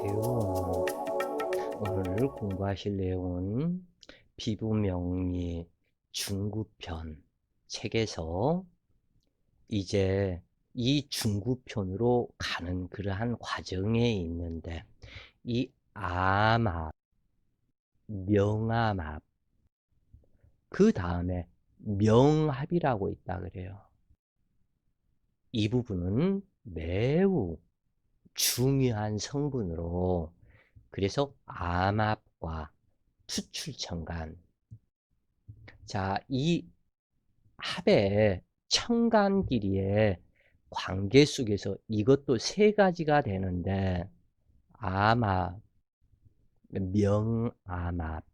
안녕하세요. 오늘 공부하실 내용은 피부명리 중급편 책에서 이제 이 중급편으로 가는 그러한 과정에 있는데, 이 암압, 명암압, 그 다음에 명합이라고 있다 그래요. 이 부분은 매우 중요한 성분으로, 그래서 암압과 투출청간, 자, 이 합의 청간 길이의 관계 속에서 이것도 세 가지가 되는데, 암압, 명암압,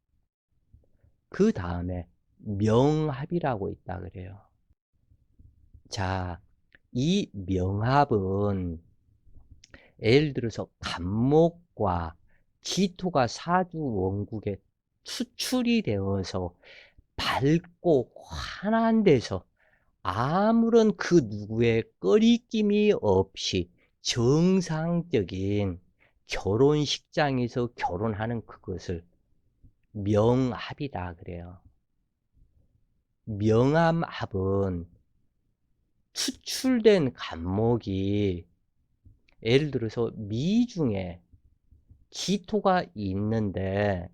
그 다음에 명합이라고 있다 그래요. 자, 이 명합은 예를 들어서 간목과 기토가 사주 원국에 수출이 되어서 밝고 환한 데서 아무런 그 누구의 꺼리낌이 없이 정상적인 결혼식장에서 결혼하는 그것을 명합이다 그래요. 명암합은 수출된 간목이 예를 들어서 미중에 기토가 있는데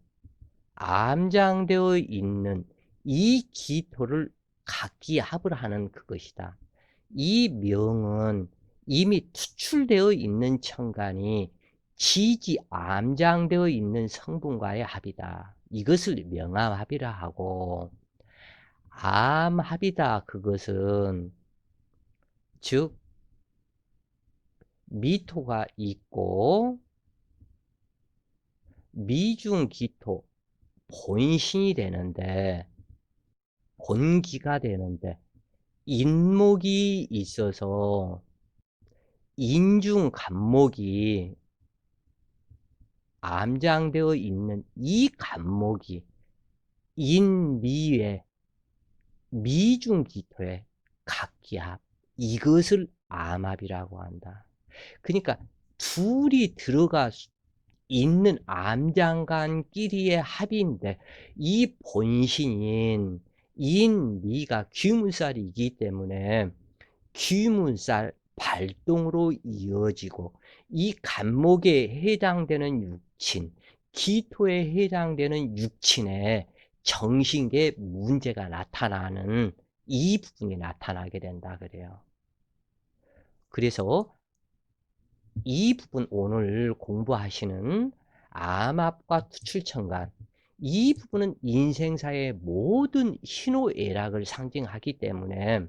암장되어 있는 이 기토를 각기 합을 하는 그것이다. 이 명은 이미 투출되어 있는 청간이 지지 암장되어 있는 성분과의 합이다. 이것을 명암합이라 하고, 암합이다 그것은 즉 미토가 있고 미중기토 본신이 되는데, 본기가 되는데 인목이 있어서 인중간목이 암장되어 있는 이 간목이 인미의 미중기토의 각기합, 이것을 암합이라고 한다. 그러니까 둘이 들어가 있는 암장간끼리의 합인데, 이 본신인 인미가 귀문살이기 때문에 귀문살 발동으로 이어지고, 이 간목에 해당되는 육친, 기토에 해당되는 육친에 정신계에 문제가 나타나는 이 부분이 나타나게 된다 그래요. 그래서 이 부분 오늘 공부하시는 암압과 투출청간, 이 부분은 인생사의 모든 희노애락을 상징하기 때문에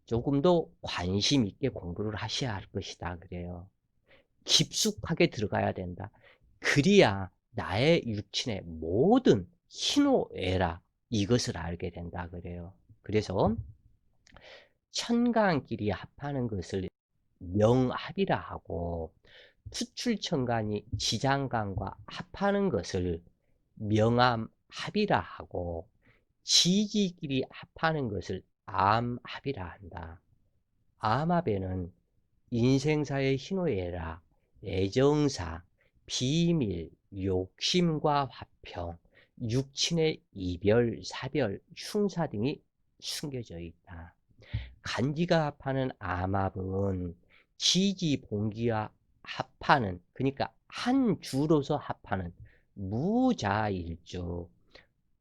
조금 더 관심 있게 공부를 하셔야 할 것이다 그래요. 깊숙하게 들어가야 된다. 그래야 나의 육친의 모든 희노애락, 이것을 알게 된다 그래요. 그래서 천간끼리 합하는 것을 명합이라 하고, 투출천간이 지장간과 합하는 것을 명암합이라 하고, 지지끼리 합하는 것을 암합이라 한다. 암합에는 인생사의 희노애락, 애정사, 비밀, 욕심과 화평, 육친의 이별, 사별, 흉사 등이 숨겨져 있다. 간기가 합하는 암합은 지지, 봉기와 합하는, 그러니까 한 주로서 합하는 무자일주,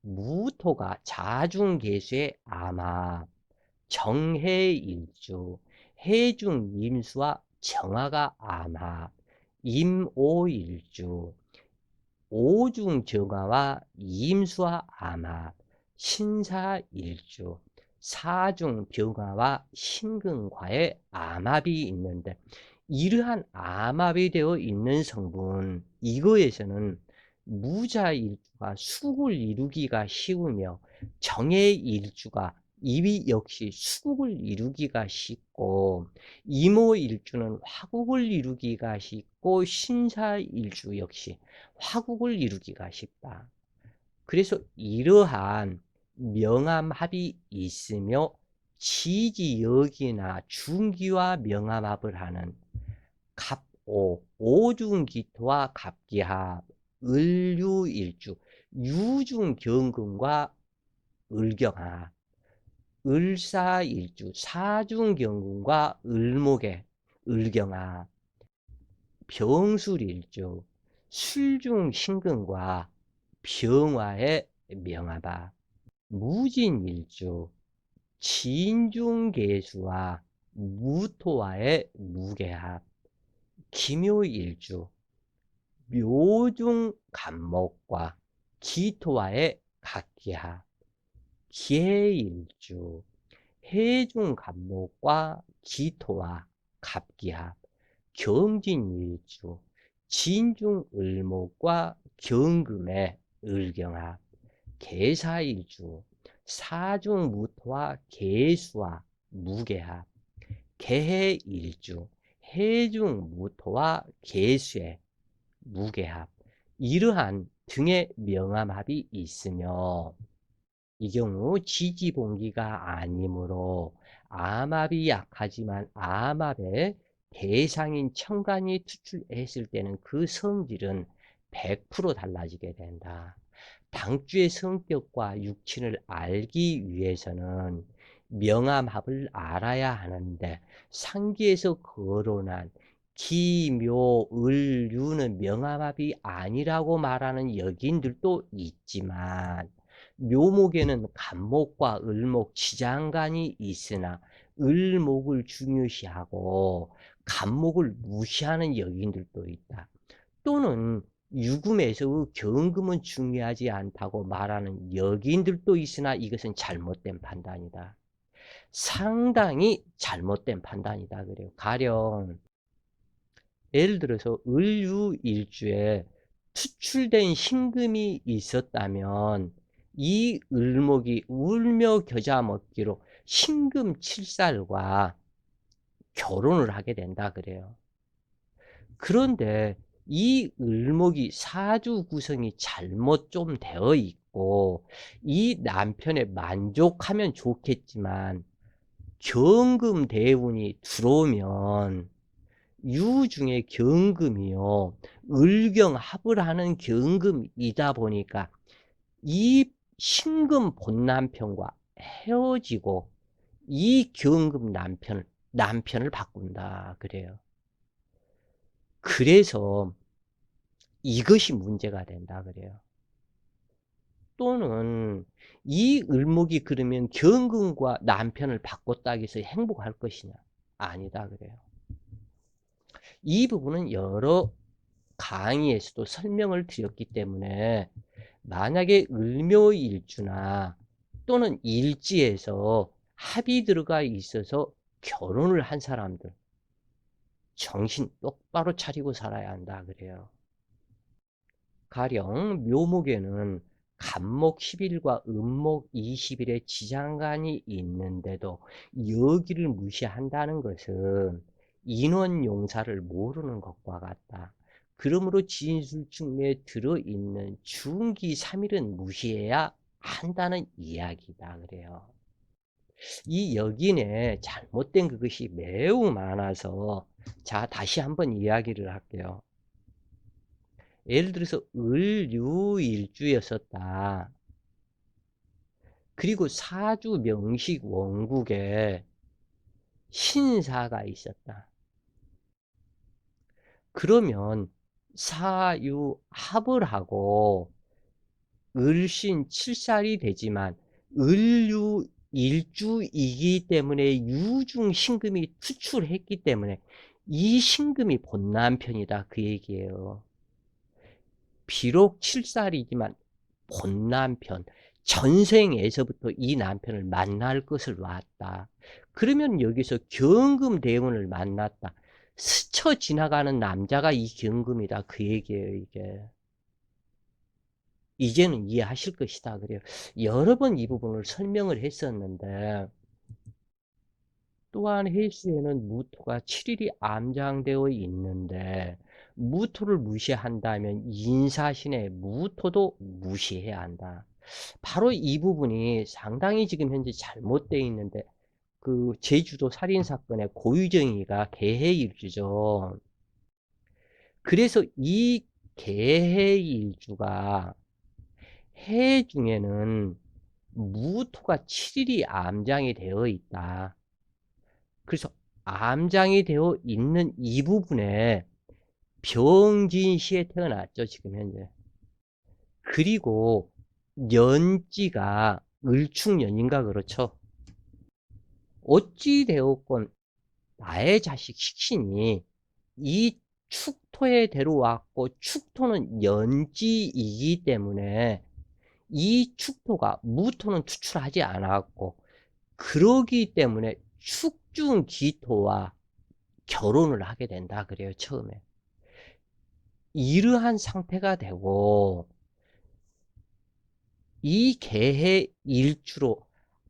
무토가 자중계수의 암합, 정해일주, 해중임수와 정화가 암합, 임오일주, 오중정화와 임수와 암합, 신사일주, 사중병화와 신근과의 암합이 있는데, 이러한 암합이 되어 있는 성분, 이거에서는 무자일주가 수국을 이루기가 쉬우며, 정해일주가 이위 역시 수국을 이루기가 쉽고, 임오일주는 화국을 이루기가 쉽고, 신사일주 역시 화국을 이루기가 쉽다. 그래서 이러한 명암합이 있으며 지지역이나 중기와 명암합을 하는 갑오, 오중기토와 갑기합, 을유일주, 유중경금과 을경합, 을사일주, 사중경금과 을목의 을경합, 병술일주, 술중신금과 병화의 명합합, 무진일주, 진중계수와 무토와의 무계합, 기묘일주, 묘중간목과 기토와의 각기합, 기해일주, 해중간목과 기토와 갑기합, 경진일주, 진중을목과 경금의 을경합, 계사일주, 사중무토와 계수와 무계합, 계해일주, 해중무토와 계수의 무계합, 이러한 등의 명암합이 있으며 이 경우 지지봉기가 아니므로 암합이 약하지만 암합의 대상인 천간이 투출했을 때는 그 성질은 100% 달라지게 된다. 당주의 성격과 육친을 알기 위해서는 명암합을 알아야 하는데 상기에서 거론한 기, 묘, 을, 유는 명암합이 아니라고 말하는 여기인들도 있지만 묘목에는 간목과 을목, 지장간이 있으나 을목을 중요시하고 간목을 무시하는 여기인들도 있다. 또는 유금에서 경금은 중요하지 않다고 말하는 여기인들도 있으나 이것은 잘못된 판단이다. 상당히 잘못된 판단이다. 그래요. 가령 예를 들어서 을유일주에 투출된 신금이 있었다면 이 을목이 울며 겨자 먹기로 신금 칠살과 결혼을 하게 된다 그래요. 그런데 이 을목이 사주 구성이 잘못 좀 되어 있고 이 남편에 만족하면 좋겠지만 경금 대운이 들어오면 유 중에 경금이요 을경합을 하는 경금이다 보니까 이 신금 본남편과 헤어지고 이 경금 남편을 바꾼다 그래요. 그래서 이것이 문제가 된다 그래요. 또는 이 을목이 그러면 경금과 남편을 바꿨다 해서 행복할 것이냐? 아니다 그래요. 이 부분은 여러 강의에서도 설명을 드렸기 때문에 만약에 을묘일주나 또는 일지에서 합이 들어가 있어서 결혼을 한 사람들 정신 똑바로 차리고 살아야 한다 그래요. 가령 묘목에는 간목 10일과 음목 20일의 지장간이 있는데도 여기를 무시한다는 것은 인원용사를 모르는 것과 같다. 그러므로 진술중매에 들어있는 중기 3일은 무시해야 한다는 이야기다 그래요. 이 여기에 잘못된 그것이 매우 많아서 자 다시 한번 이야기를 할게요. 예를 들어서 을유일주였었다. 그리고 사주 명식 원국에 신사가 있었다. 그러면 사유합을 하고 을신 7살이 되지만 을유 일주이기 때문에 유중 신금이 투출했기 때문에 이 신금이 본남편이다 그 얘기예요. 비록 7살이지만 본남편, 전생에서부터 이 남편을 만날 것을 왔다. 그러면 여기서 경금 대운을 만났다. 스쳐 지나가는 남자가 이 경금이다. 그 얘기예요, 이게. 이제는 이해하실 것이다. 그래요. 여러 번 이 부분을 설명을 했었는데, 또한 해수에는 무토가 7일이 암장되어 있는데, 무토를 무시한다면 인사신의 무토도 무시해야 한다. 바로 이 부분이 상당히 지금 현재 잘못되어 있는데 그 제주도 살인사건의 고유정의가 개해일주죠. 그래서 이 개해일주가 해 중에는 무토가 7일이 암장이 되어 있다. 그래서 암장이 되어 있는 이 부분에 병진시에 태어났죠, 지금 현재. 그리고 년지가 을축년인가 그렇죠. 어찌 되었건 나의 자식 식신이 이 축토에 데려왔고 축토는 연지이기 때문에 이 축토가 무토는 투출하지 않았고 그러기 때문에 축중기토와 결혼을 하게 된다 그래요. 처음에 이러한 상태가 되고 이 개해 일주로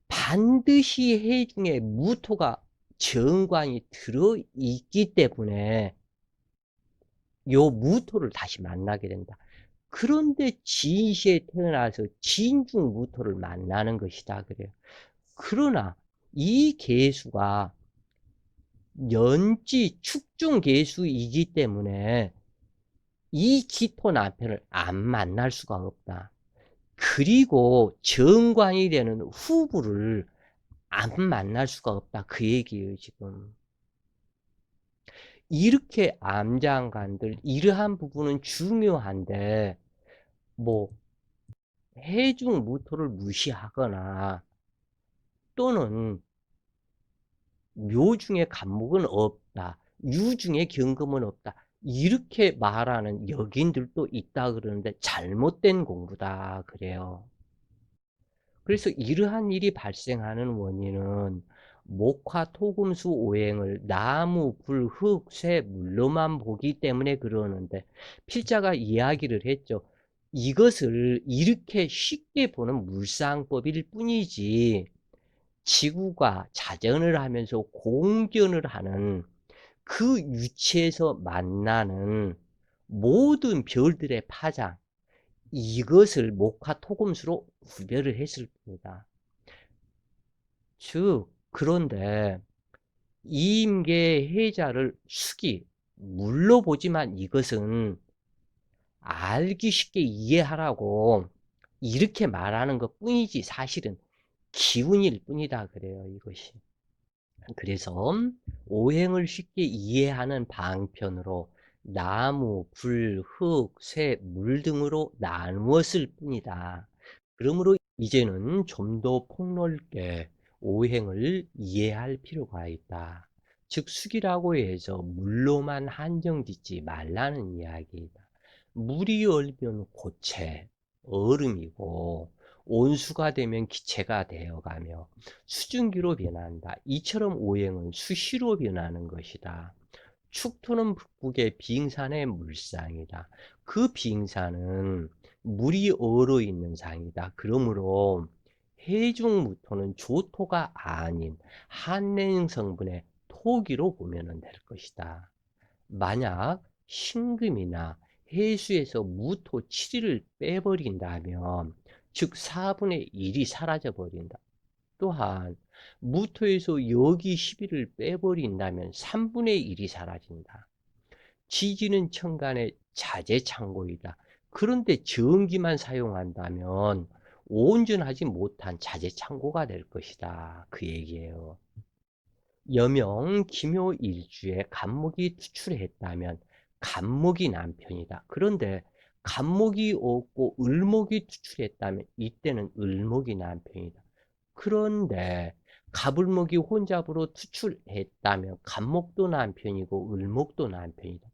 반드시 해 중에 무토가 정관이 들어있기 때문에 요 무토를 다시 만나게 된다. 그런데 진시에 태어나서 진중 무토를 만나는 것이다 그래요. 그러나 이 개수가 연지 축중 개수이기 때문에 이 기토 남편을 안 만날 수가 없다. 그리고 정관이 되는 후부를 안 만날 수가 없다. 그 얘기예요, 지금. 이렇게 암장관들, 이러한 부분은 중요한데, 뭐, 해중 무토를 무시하거나, 또는 묘 중에 간목은 없다. 유 중에 경금은 없다. 이렇게 말하는 여긴들도 있다 그러는데 잘못된 공부다 그래요. 그래서 이러한 일이 발생하는 원인은 목화 토금수 오행을 나무, 불, 흙, 쇠, 물로만 보기 때문에 그러는데 필자가 이야기를 했죠. 이것을 이렇게 쉽게 보는 물상법일 뿐이지 지구가 자전을 하면서 공견을 하는 그 위치에서 만나는 모든 별들의 파장, 이것을 목화토금수로 구별을 했을 뿐이다. 즉, 그런데 이임계 해자를 수기, 물로 보지만 이것은 알기 쉽게 이해하라고 이렇게 말하는 것 뿐이지 사실은 기운일 뿐이다 그래요, 이것이. 그래서 오행을 쉽게 이해하는 방편으로 나무, 불, 흙, 쇠, 물 등으로 나누었을 뿐이다. 그러므로 이제는 좀 더 폭넓게 오행을 이해할 필요가 있다. 즉 수기라고 해서 물로만 한정짓지 말라는 이야기이다. 물이 얼면 고체, 얼음이고 온수가 되면 기체가 되어가며 수증기로 변한다. 이처럼 오행은 수시로 변하는 것이다. 축토는 북극의 빙산의 물상이다. 그 빙산은 물이 얼어 있는 상이다. 그러므로 해중무토는 조토가 아닌 한냉 성분의 토기로 보면 될 것이다. 만약 신금이나 해수에서 무토 7일을 빼버린다면 즉 4분의 1이 사라져 버린다. 또한 무토에서 여기 11을 빼버린다면 3분의 1이 사라진다. 지지는 천간의 자재창고이다. 그런데 전기만 사용한다면 온전하지 못한 자재창고가 될 것이다. 그 얘기예요. 여명 기묘일주에 간목이 투출했다면 간목이 남편이다. 그런데 간목이 없고 을목이 투출했다면 이때는 을목이 남편이다. 그런데 갑을목이 혼잡으로 투출했다면 간목도 남편이고 을목도 남편이다.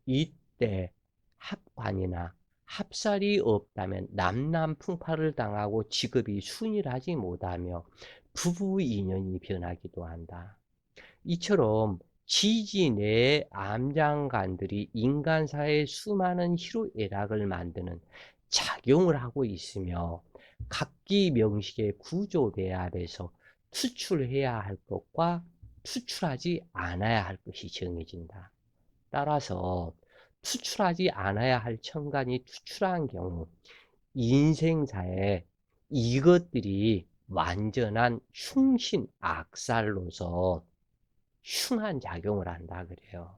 이때 합관이나 합살이 없다면 남남풍파를 당하고 직업이 순일하지 못하며 부부 인연이 변하기도 한다. 이처럼 지지 내의 암장관들이 인간사의 수많은 희로애락을 만드는 작용을 하고 있으며 각기 명식의 구조 배합에서 투출해야 할 것과 투출하지 않아야 할 것이 정해진다. 따라서 투출하지 않아야 할 천간이 투출한 경우 인생사에 이것들이 완전한 흉신 악살로서 흉한 작용을 한다 그래요.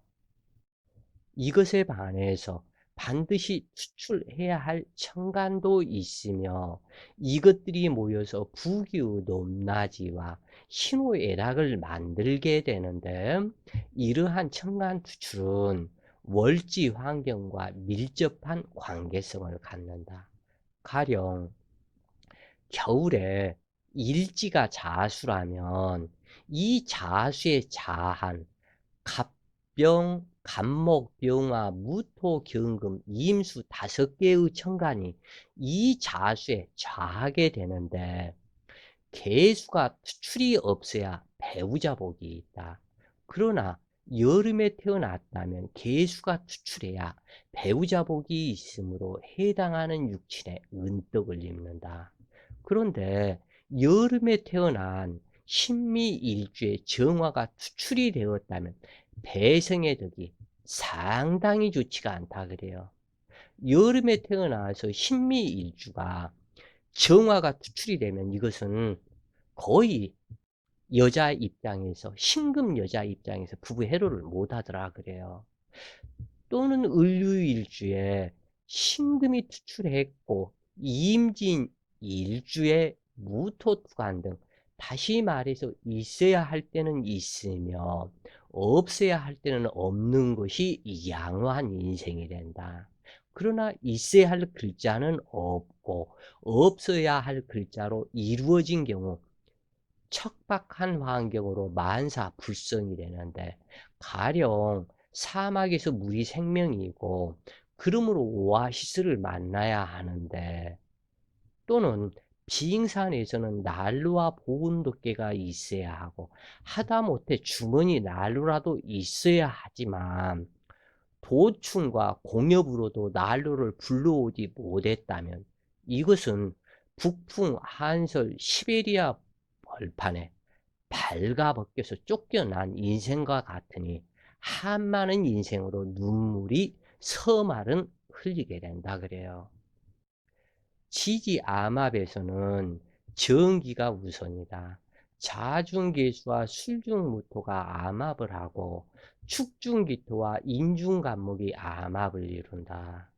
이것에 반해서 반드시 추출해야 할 첨간도 있으며 이것들이 모여서 부기의 높낮이와 희노애락을 만들게 되는데 이러한 첨간 추출은 월지 환경과 밀접한 관계성을 갖는다. 가령 겨울에 일지가 자수라면 이 자수의 자한 갑병, 갑목, 병화, 무토, 경금, 임수 5개의 천간이 이 자수에 좌하게 되는데 개수가 투출이 없어야 배우자 복이 있다. 그러나 여름에 태어났다면 개수가 투출해야 배우자 복이 있으므로 해당하는 육친에 은덕을 입는다. 그런데 여름에 태어난 신미일주의 정화가 투출이 되었다면 배성의 덕이 상당히 좋지가 않다 그래요. 여름에 태어나서 신미일주가 정화가 투출이 되면 이것은 거의 여자 입장에서 신금 여자 입장에서 부부 해로를 못 하더라 그래요. 또는 을류일주에 신금이 투출했고 임진 일주에 무토투간 등 다시 말해서 있어야 할 때는 있으며 없어야 할 때는 없는 것이 양호한 인생이 된다. 그러나 있어야 할 글자는 없고 없어야 할 글자로 이루어진 경우 척박한 환경으로 만사불성이 되는데 가령 사막에서 물이 생명이고 그러므로 오아시스를 만나야 하는데 또는 빙산에서는 난로와 보온도깨가 있어야 하고 하다못해 주머니 난로라도 있어야 하지만 도충과 공업으로도 난로를 불러오지 못했다면 이것은 북풍, 한설, 시베리아 벌판에 발가벗겨서 쫓겨난 인생과 같으니 한많은 인생으로 눈물이 서말은 흘리게 된다 그래요. 지지암합에서는 정기가 우선이다. 자중계수와 술중무토가 암합을 하고 축중기토와 인중간목이 암합을 이룬다.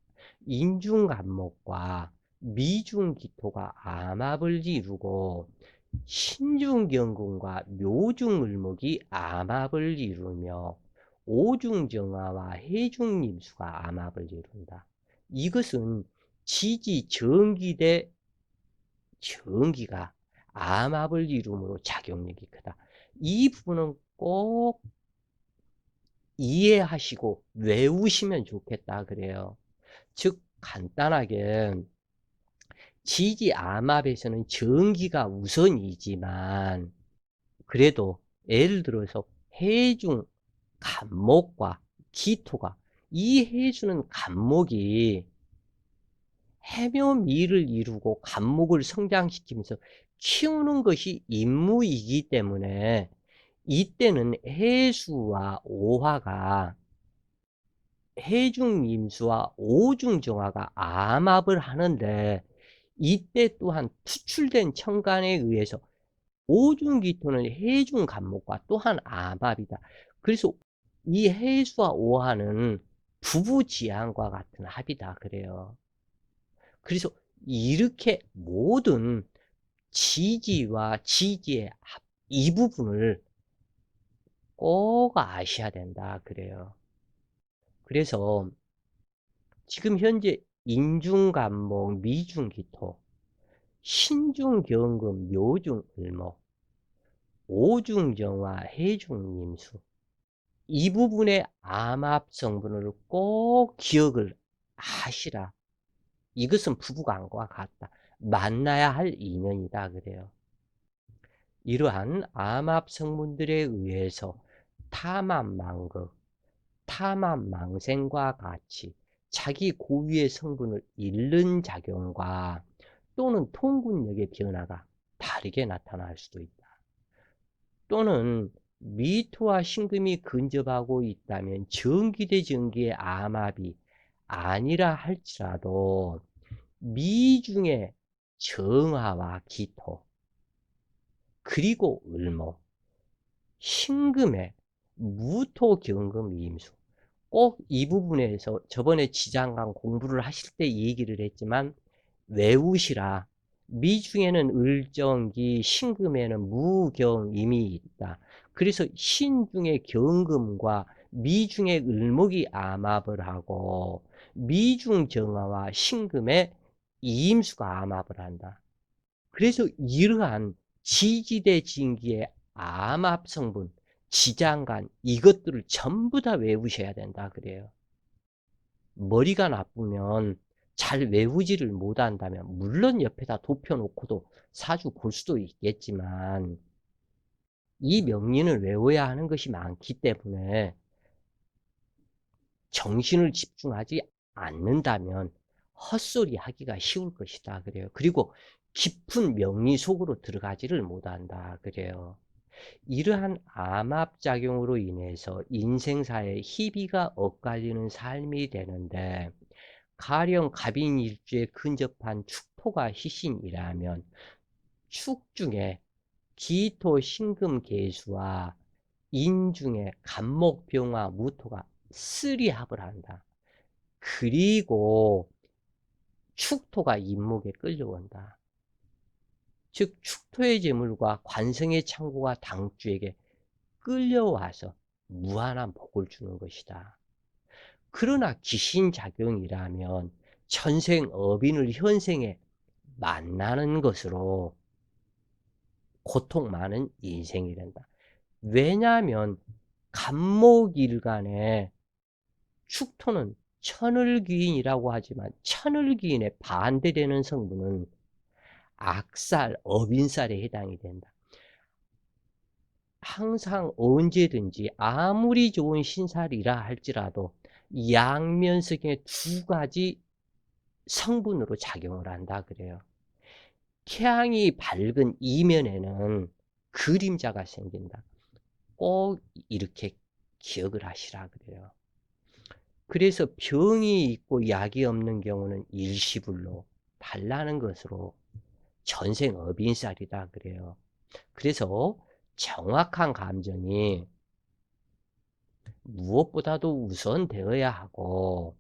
인중간목과 미중기토가 암합을 이루고 신중경금과 묘중을목이 암합을 이루며 오중정화와 해중림수가 암합을 이룬다. 이것은 지지정기 대 정기가 암합을 이루므로 작용력이 크다. 이 부분은 꼭 이해하시고 외우시면 좋겠다 그래요. 즉 간단하게 지지암합에서는 정기가 우선이지만 그래도 예를 들어서 해중 간목과 기토가 이 해주는 간목이 해묘미를 이루고 간목을 성장시키면서 키우는 것이 임무이기 때문에 이때는 해수와 오화가 해중임수와 오중정화가 암합을 하는데 이때 또한 투출된 천간에 의해서 오중기토는 해중간목과 또한 암합이다. 그래서 이 해수와 오화는 부부지향과 같은 합이다 그래요. 그래서 이렇게 모든 지지와 지지의 합, 이 부분을 꼭 아셔야 된다 그래요. 그래서 지금 현재 인중간목, 미중기토, 신중경금, 묘중을목, 오중정화, 해중임수 이 부분의 암합 성분을 꼭 기억을 하시라. 이것은 부부간과 같다. 만나야 할 인연이다 그래요. 이러한 암합 성분들에 의해서 탐암망극, 탐암망생과 같이 자기 고유의 성분을 잃는 작용과 또는 통군력의 변화가 다르게 나타날 수도 있다. 또는 미토와 신금이 근접하고 있다면 정기 대 정기의 암합이 아니라 할지라도 미중의 정화와 기토 그리고 을목 신금의 무토 경금 임수 꼭 이 부분에서 저번에 지장간 공부를 하실 때 얘기를 했지만 외우시라. 미중에는 을정기, 신금에는 무경임이 있다. 그래서 신중에 경금과 미중에 을목이 암합을 하고 미중 정화와 신금에 이임수가 암합을 한다. 그래서 이러한 지지대 진기의 암합 성분, 지장간 이것들을 전부 다 외우셔야 된다 그래요. 머리가 나쁘면 잘 외우지를 못한다면 물론 옆에다 덮여놓고도 사주 볼 수도 있겠지만 이 명리는 외워야 하는 것이 많기 때문에 정신을 집중하지 않는다면 헛소리 하기가 쉬울 것이다 그래요. 그리고 깊은 명리 속으로 들어가지를 못한다 그래요. 이러한 암압작용으로 인해서 인생사에 희비가 엇갈리는 삶이 되는데 가령 갑인일주에 근접한 축토가 희신이라면 축 중에 기토 신금 계수와 인 중에 간목 병화 무토가 쓰리합을 한다. 그리고 축토가 인목에 끌려온다. 즉 축토의 재물과 관성의 창고가 당주에게 끌려와서 무한한 복을 주는 것이다. 그러나 기신작용이라면 천생 어빈을 현생에 만나는 것으로 고통 많은 인생이 된다. 왜냐하면 간목일간에 축토는 천을귀인이라고 하지만 천을귀인에 반대되는 성분은 악살, 어빈살에 해당이 된다. 항상 언제든지 아무리 좋은 신살이라 할지라도 양면성의 두 가지 성분으로 작용을 한다 그래요. 태양이 밝은 이면에는 그림자가 생긴다. 꼭 이렇게 기억을 하시라 그래요. 그래서 병이 있고 약이 없는 경우는 일시불로 달라는 것으로 전생어빈살이다 그래요. 그래서 정확한 감정이 무엇보다도 우선되어야 하고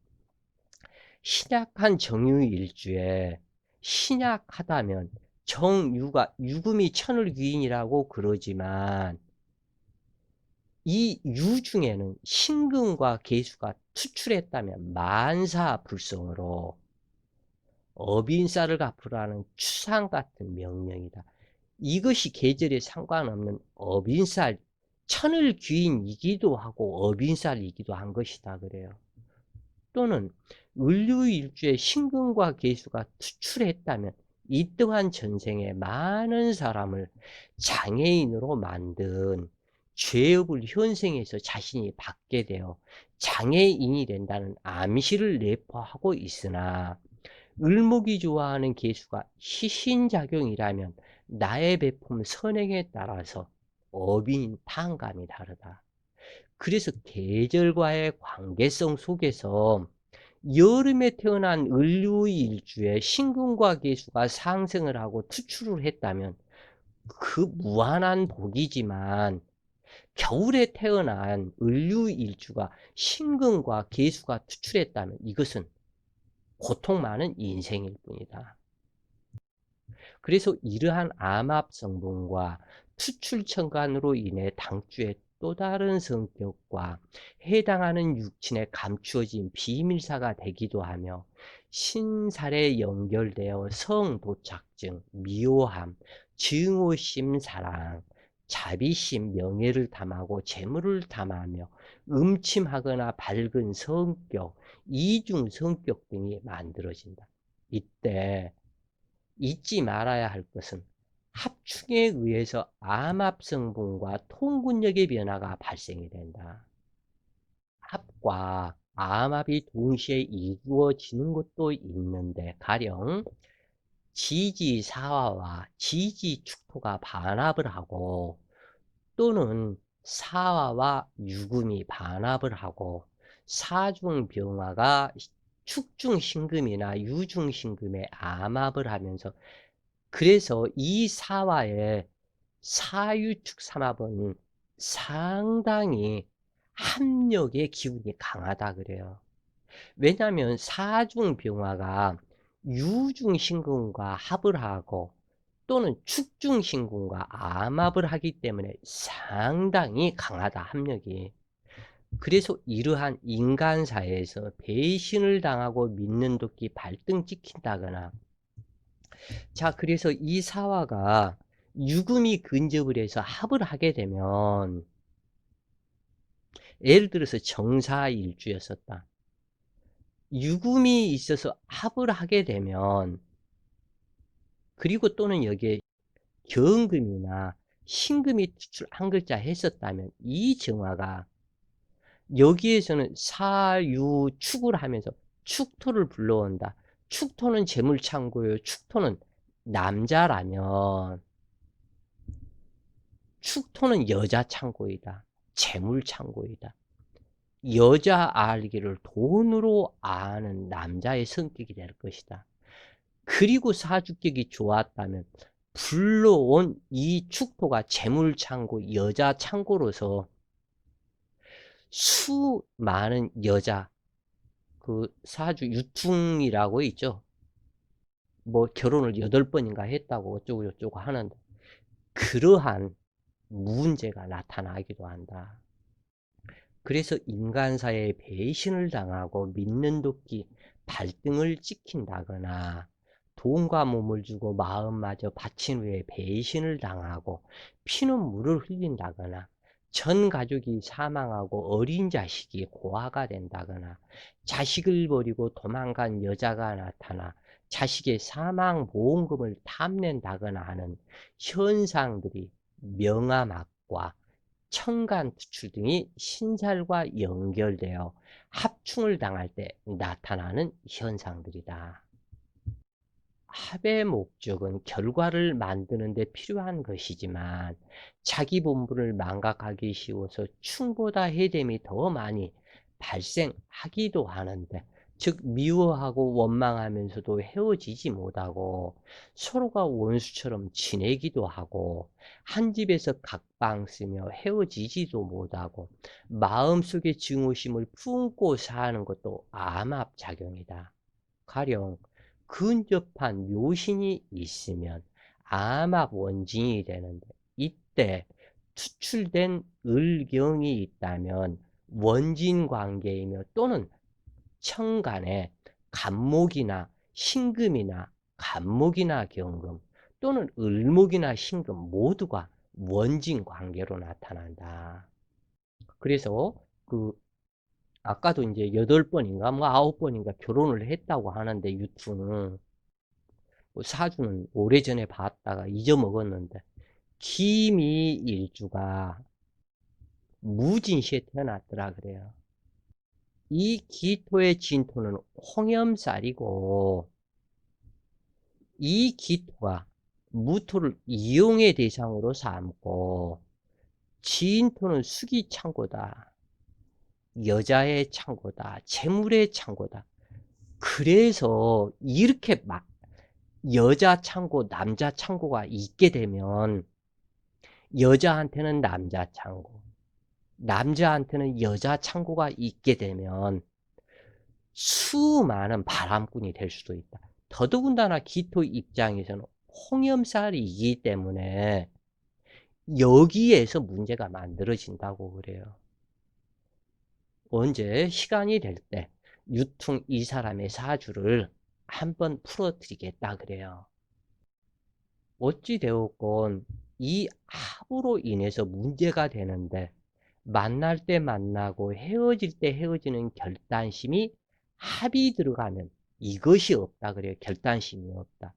신약한 정유일주에 신약하다면 정유가 유금이 천을귀인이라고 그러지만 이 유 중에는 신금과 계수가 투출했다면 만사불성으로 어빈살을 갚으라는 추상 같은 명령이다. 이것이 계절에 상관없는 어빈살, 천을귀인이기도 하고 어빈살이기도 한 것이다 그래요. 또는 을류일주에 신금과 계수가 투출했다면 이 또한 전생에 많은 사람을 장애인으로 만든 죄업을 현생에서 자신이 받게 되어 장애인이 된다는 암시를 내포하고 있으나 을목이 좋아하는 계수가 희신작용이라면 나의 베품 선행에 따라서 어빈 판감이 다르다. 그래서 계절과의 관계성 속에서 여름에 태어난 을류일주에 신금과 계수가 상승을 하고 투출을 했다면 그 무한한 복이지만 겨울에 태어난 을류일주가 신금과 계수가 투출했다면 이것은 고통 많은 인생일 뿐이다. 그래서 이러한 암압 성분과 투출천간으로 인해 당주의 또 다른 성격과 해당하는 육친에 감추어진 비밀사가 되기도 하며 신살에 연결되어 성도착증, 미호함, 증오심, 사랑, 자비심, 명예를 탐하고 재물을 탐하며 음침하거나 밝은 성격, 이중 성격 등이 만들어진다. 이때 잊지 말아야 할 것은 합충에 의해서 암압 성분과 통근력의 변화가 발생이 된다. 합과 암압이 동시에 이루어지는 것도 있는데 가령 지지사화와 지지축토가 반합을 하고 또는 사화와 유금이 반합을 하고 사중병화가 축중신금이나 유중신금에 암합을 하면서 그래서 이 사화의 사유축삼합은 상당히 합력의 기운이 강하다 그래요. 왜냐하면 사중병화가 유중신금과 합을 하고 또는 축중신금과 암합을 하기 때문에 상당히 강하다, 합력이. 그래서 이러한 인간사회에서 배신을 당하고 믿는 도끼 발등 찍힌다거나, 자, 그래서 이 사화가 유금이 근접을 해서 합을 하게 되면, 예를 들어서 정사일주였었다. 유금이 있어서 합을 하게 되면, 그리고 또는 여기에 경금이나 신금이 투출 한 글자 했었다면, 이 정화가 여기에서는 사유축을 하면서 축토를 불러온다. 축토는 재물창고예요. 축토는 남자라면 축토는 여자 창고이다. 재물 창고이다. 여자 알기를 돈으로 아는 남자의 성격이 될 것이다. 그리고 사주격이 좋았다면 불러온 이 축토가 재물 창고, 여자 창고로서 수많은 여자, 그 사주 유퉁이라고 있죠. 뭐 결혼을 8번인가 했다고 어쩌고 저쩌고 하는데, 그러한 문제가 나타나기도 한다. 그래서 인간사회에 배신을 당하고 믿는 도끼 발등을 찍힌다거나, 돈과 몸을 주고 마음마저 바친 후에 배신을 당하고 피눈물을 흘린다거나, 전 가족이 사망하고 어린 자식이 고아가 된다거나, 자식을 버리고 도망간 여자가 나타나 자식의 사망보험금을 탐낸다거나 하는 현상들이 명암학과 청간 투출 등이 신살과 연결되어 합충을 당할 때 나타나는 현상들이다. 합의 목적은 결과를 만드는 데 필요한 것이지만 자기 본분을 망각하기 쉬워서 충보다 해됨이 더 많이 발생하기도 하는데, 즉 미워하고 원망하면서도 헤어지지 못하고 서로가 원수처럼 지내기도 하고 한 집에서 각방 쓰며 헤어지지도 못하고 마음속에 증오심을 품고 사는 것도 암압작용이다. 가령 근접한 묘신이 있으면 암압 원진이 되는데, 이때 투출된 을경이 있다면 원진 관계이며 또는 천간에 간목이나 신금이나 간목이나 경금 또는 을목이나 신금 모두가 원진 관계로 나타난다. 그래서 그 아까도 이제 8번인가 뭐 9번인가 결혼을 했다고 하는데, 유투는 뭐 사주는 오래전에 봤다가 잊어먹었는데, 기미 일주가 무진시에 태어났더라 그래요. 이 기토의 진토는 홍염살이고, 이 기토가 무토를 이용의 대상으로 삼고, 진토는 수기창고다, 여자의 창고다, 재물의 창고다. 그래서 이렇게 막 여자 창고, 남자 창고가 있게 되면 여자한테는 남자 창고, 남자한테는 여자 창고가 있게 되면 수많은 바람꾼이 될 수도 있다. 더더군다나 기토 입장에서는 홍염살이기 때문에 여기에서 문제가 만들어진다고 그래요. 언제 시간이 될 때 유퉁 이 사람의 사주를 한번 풀어드리겠다 그래요. 어찌 되었건 이 합으로 인해서 문제가 되는데, 만날 때 만나고 헤어질 때 헤어지는 결단심이 합이 들어가면 이것이 없다 그래요. 결단심이 없다.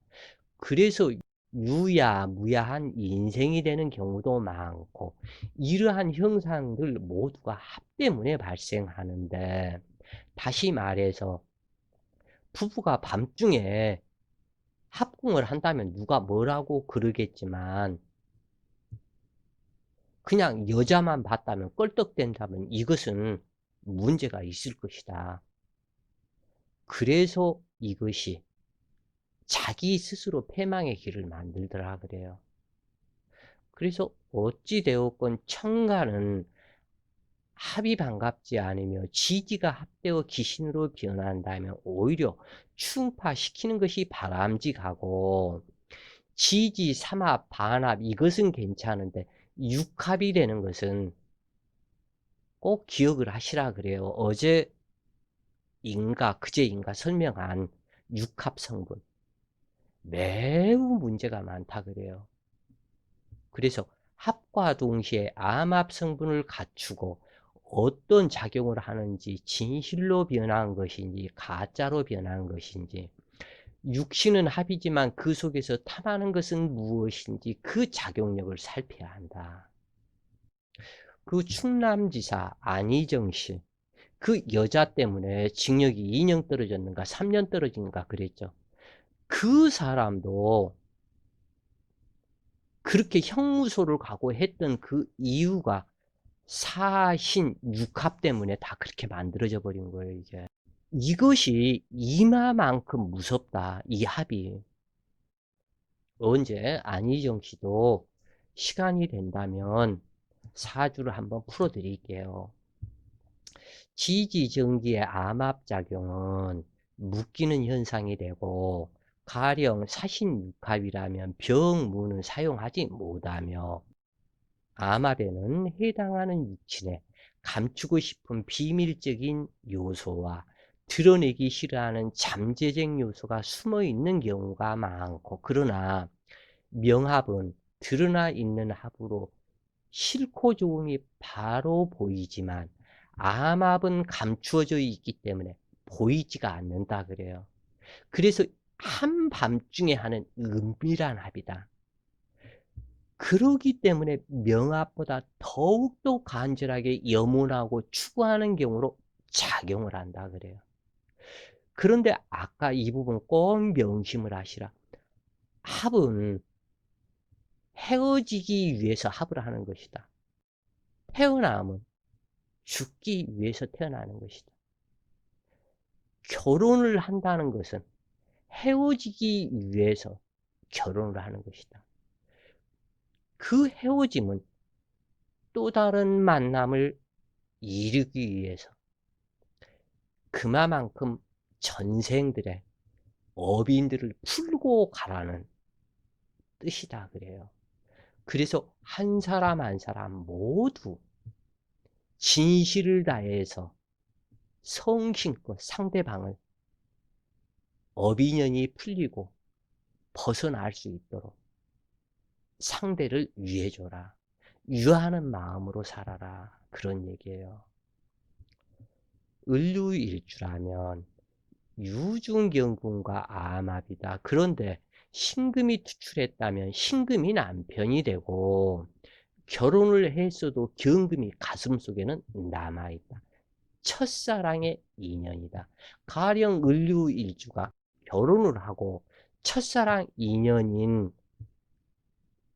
그래서 유야무야한 인생이 되는 경우도 많고, 이러한 형상들 모두가 합 때문에 발생하는데, 다시 말해서 부부가 밤중에 합궁을 한다면 누가 뭐라고 그러겠지만, 그냥 여자만 봤다면 껄떡댄다면 이것은 문제가 있을 것이다. 그래서 이것이 자기 스스로 패망의 길을 만들더라 그래요. 그래서 어찌되었건 천간은 합이 반갑지 않으며 지지가 합되어 기신으로 변한다면 오히려 충파시키는 것이 바람직하고, 지지, 삼합, 반합 이것은 괜찮은데 육합이 되는 것은 꼭 기억을 하시라 그래요. 그제인가 설명한 육합 성분 매우 문제가 많다 그래요. 그래서 합과 동시에 암합 성분을 갖추고 어떤 작용을 하는지, 진실로 변한 것인지 가짜로 변한 것인지, 육신은 합이지만 그 속에서 탐하는 것은 무엇인지 그 작용력을 살펴야 한다. 그 충남지사 안희정씨, 그 여자 때문에 징역이 2년 떨어졌는가 3년 떨어진가 그랬죠. 그 사람도 그렇게 형무소를 가고 했던 그 이유가 사신 육합 때문에 다 그렇게 만들어져 버린 거예요, 이게. 이것이 이마만큼 무섭다, 이 합이. 언제 안희정 씨도 시간이 된다면 사주를 한번 풀어 드릴게요. 지지정기의 암합작용은 묶이는 현상이 되고, 가령 사신육합이라면 병문을 사용하지 못하며, 암합에는 해당하는 육신에 감추고 싶은 비밀적인 요소와 드러내기 싫어하는 잠재적 요소가 숨어 있는 경우가 많고, 그러나 명합은 드러나 있는 합으로 싫고 좋음이 바로 보이지만 암합은 감추어져 있기 때문에 보이지가 않는다 그래요. 그래서 한밤중에 하는 은밀한 합이다. 그러기 때문에 명합보다 더욱더 간절하게 염원하고 추구하는 경우로 작용을 한다 그래요. 그런데 아까 이 부분 꼭 명심을 하시라. 합은 헤어지기 위해서 합을 하는 것이다. 태어남은 죽기 위해서 태어나는 것이다. 결혼을 한다는 것은 헤어지기 위해서 결혼을 하는 것이다. 그 헤어짐은 또 다른 만남을 이루기 위해서 그만큼 전생들의 업인들을 풀고 가라는 뜻이다 그래요. 그래서 한 사람 한 사람 모두 진실을 다해서 성심껏 상대방을 업인연이 풀리고 벗어날 수 있도록 상대를 위해줘라. 유하는 마음으로 살아라. 그런 얘기예요. 을류일주라면 유중경금과 암합이다. 그런데 신금이 투출했다면 신금이 남편이 되고, 결혼을 했어도 경금이 가슴속에는 남아있다. 첫사랑의 인연이다. 가령 을류일주가 결혼을 하고 첫사랑 인연인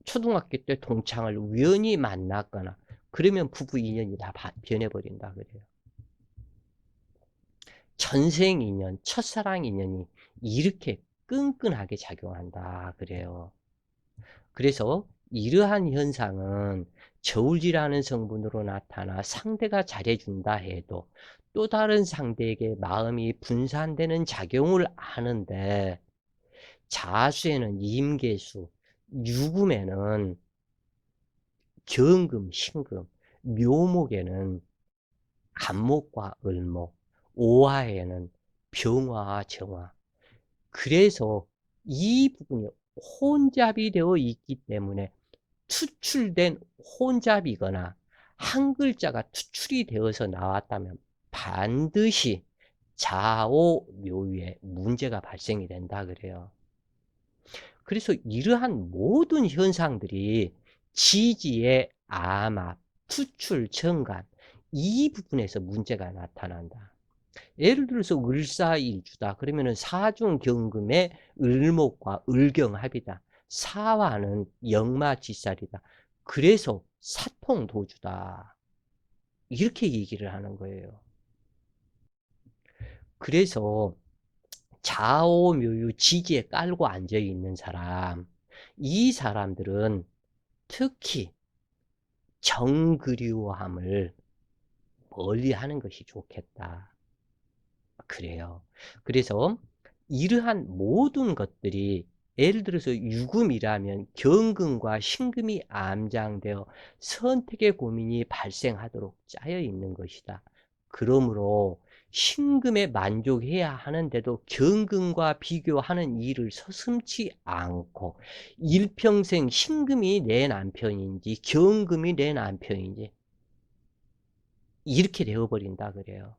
초등학교 때 동창을 우연히 만났거나 그러면 부부 인연이 다 변해버린다 그래요. 전생 인연, 첫사랑 인연이 이렇게 끈끈하게 작용한다 그래요. 그래서 이러한 현상은 저울질하는 성분으로 나타나 상대가 잘해준다 해도 또 다른 상대에게 마음이 분산되는 작용을 하는데, 자수에는 임계수, 유금에는 경금, 신금, 묘목에는 간목과 을목, 오화에는 병화와 정화. 그래서 이 부분이 혼잡이 되어 있기 때문에 투출된 혼잡이거나 한 글자가 투출이 되어서 나왔다면 반드시 좌오묘유에 문제가 발생이 된다 그래요. 그래서 이러한 모든 현상들이 지지의 암압, 투출, 정간 이 부분에서 문제가 나타난다. 예를 들어서 을사일주다. 그러면은 사중경금의 을목과 을경합이다. 사화는 역마지살이다. 그래서 사통도주다. 이렇게 얘기를 하는 거예요. 그래서 좌오묘유 지지에 깔고 앉아 있는 사람, 이 사람들은 특히 정그리워함을 멀리 하는 것이 좋겠다. 그래요. 그래서 이러한 모든 것들이 예를 들어서 유금이라면 경금과 신금이 암장되어 선택의 고민이 발생하도록 짜여 있는 것이다. 그러므로 신금에 만족해야 하는데도 경금과 비교하는 일을 서슴지 않고 일평생 신금이 내 남편인지 경금이 내 남편인지 이렇게 되어버린다 그래요.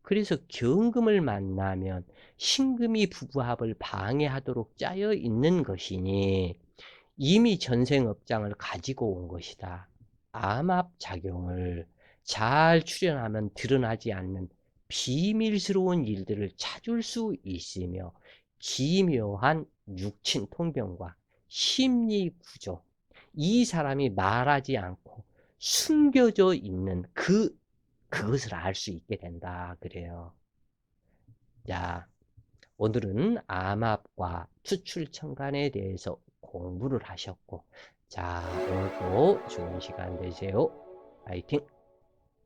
그래서 경금을 만나면 신금이 부부합을 방해하도록 짜여 있는 것이니 이미 전생업장을 가지고 온 것이다. 암합작용을 잘 추려하면 드러나지 않는 비밀스러운 일들을 찾을 수 있으며 기묘한 육친 통병과 심리 구조, 이 사람이 말하지 않고 숨겨져 있는 그것을 알 수 있게 된다 그래요. 자, 오늘은 암합과 추출천간에 대해서 공부를 하셨고, 자, 오늘도 좋은 시간 되세요. 파이팅!